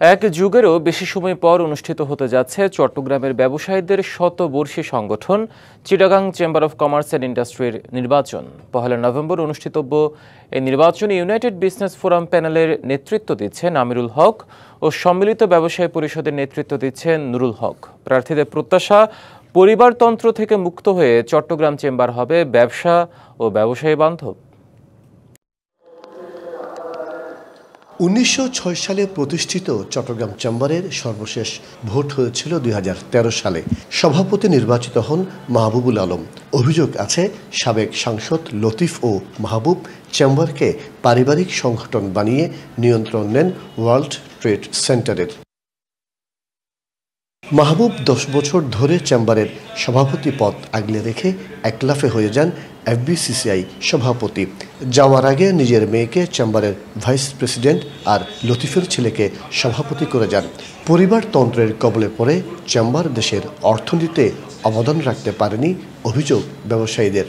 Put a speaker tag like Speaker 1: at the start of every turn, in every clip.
Speaker 1: এক যুগেরও বেশি সময় পর অনুষ্ঠিত হতে যাচ্ছে চট্টগ্রামের ব্যবসায়ীদের শতবর্ষী সংগঠন Chittagong chamber of commerce and ইন্ডাস্ট্রির নির্বাচন। ১ নভেম্বর অনুষ্ঠিতব্য এই নির্বাচনে ইউনাইটেড বিজনেস ফোরাম প্যানেলের নেতৃত্ব দিচ্ছেন আমিরুল হক ও সম্মিলিত ব্যবসায়ী পরিষদের নেতৃত্ব দিচ্ছেন নুরুল হক। প্রার্থীদের প্রত্যাশা, পরিবারতন্ত্র থেকে মুক্ত হয়ে চট্টগ্রাম চেম্বার হবে ব্যবসা ও ব্যবসায়ী বান্ধব।
Speaker 2: ১৯০৬ সালে প্রতিষ্ঠিত চট্টগ্রাম চেম্বারের সর্বশেষ ভোট হয়েছিল ২০১৩ সালে। সভাপতি নির্বাচিত হন মাহবুবুল আলম। অভিযোগ আছে, সাবেক সাংসদ লতিফ ও মাহবুব চেম্বারকে পারিবারিক সংগঠন বানিয়ে নিয়ন্ত্রণ নেন ওয়ার্ল্ড ট্রেড সেন্টারের। মাহবুব ১০ বছর ধরে চেম্বারের সভাপতি পদ আগলে রেখে একলাফে হয়ে যান এফবিসিসিআই সভাপতি। যাওয়ার আগে নিজের মেয়েকে চেম্বারের ভাইস প্রেসিডেন্ট আর লতিফের ছেলেকে সভাপতি করে যান। পরিবারতন্ত্রের কবলে পড়ে চেম্বার দেশের অর্থনীতিতে অবদান রাখতে পারেনি অভিযোগ ব্যবসায়ীদের।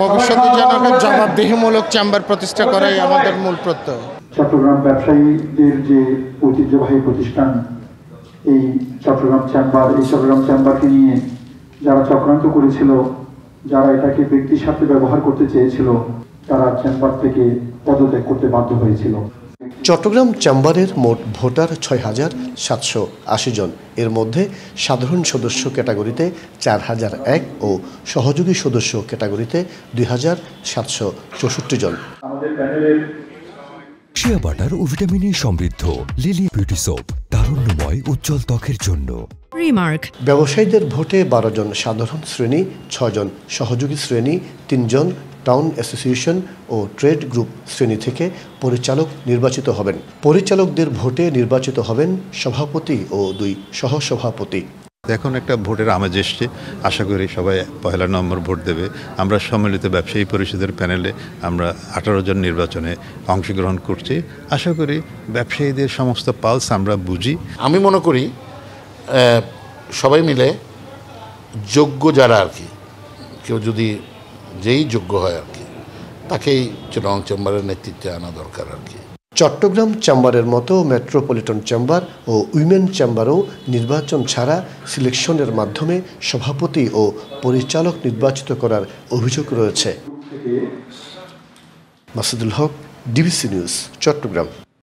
Speaker 3: ভবিষ্যতে যেন একটা জবাবদিহিমূলক চেম্বার প্রতিষ্ঠা করাই আমাদের মূল প্রত্যয়।
Speaker 4: চট্টগ্রাম ব্যবসায়ীদের যে ঐতিহ্যবাহী প্রতিষ্ঠান এই চট্টগ্রাম চেম্বারকে নিয়ে যারা চক্রান্ত করেছিল, যারা এটাকে ব্যক্তির সাথে ব্যবহার করতে চেয়েছিল, তারা চেম্বার থেকে পদত্যাগ করতে বাধ্য হয়েছিল।
Speaker 2: চট্টগ্রাম চেম্বারের মোট ভোটার ৬,৭৮০ জন। এর মধ্যে সাধারণ সদস্য ক্যাটাগরিতে ৪,০০১ ও সহযোগী সদস্য ক্যাটাগরিতে ২,৭৬৪ জন।
Speaker 5: শিয়া বাটার ও ভিটামিনে সমৃদ্ধ লিলি বিউটি সোপ, তারুণ্যময় উজ্জ্বল ত্বকের জন্য।
Speaker 6: রিমার্ক।
Speaker 2: ব্যবসায়ীদের ভোটে ১২ জন সাধারণ শ্রেণী, ৬ জন সহযোগী শ্রেণী, ৩ জন টাউন অ্যাসোসিয়েশন ও ট্রেড গ্রুপ শ্রেণী থেকে পরিচালক নির্বাচিত হবেন। পরিচালকদের ভোটে নির্বাচিত হবেন সভাপতি ও ২ সহসভাপতি।
Speaker 7: এখন একটা ভোটের আমেজ এসছে, আশা করি সবাই ১ নভেম্বর ভোট দেবে। আমরা সম্মিলিত ব্যবসায়ী পরিষদের প্যানেলে আমরা ১৮ জন নির্বাচনে অংশগ্রহণ করছি। আশা করি ব্যবসায়ীদের সমস্ত পালস আমরা বুঝি।
Speaker 8: আমি মনে করি সবাই মিলে যোগ্য যারা আর কি, কেউ যদি যেই যোগ্য হয় আর কি, তাকেই চিটাগং চেম্বারের নেতৃত্বে আনা দরকার আর কি।
Speaker 2: চট্টগ্রাম চেম্বারের মতো মেট্রোপলিটন চেম্বার ও উইমেন চেম্বারও নির্বাচন ছাড়া সিলেকশনের মাধ্যমে সভাপতি ও পরিচালক নির্বাচিত করার অভিযোগ রয়েছে। মাসুদুল হক, ডিবিসি নিউজ, চট্টগ্রাম।